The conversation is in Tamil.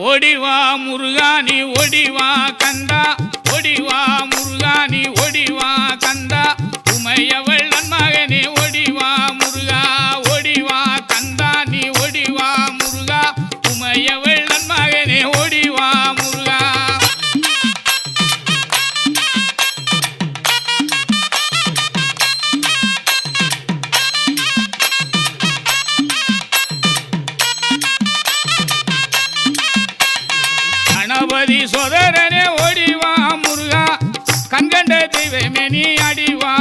ஓடிவா முருகா நீ ஓடிவா கந்தா ஓடிவா முருகா நீ ஓடிவா கந்தா உமையவள் நன்மகனே ஓடிவா முருகா ஓடிவா கந்தா நீ ஓடிவா முருகா உமையவள் நன்மகனே ஓடிவா முருகா கணபதி சோதரனே ஓடிவா முருகா கண்கண்ட தெய்வமே நீ அடிவா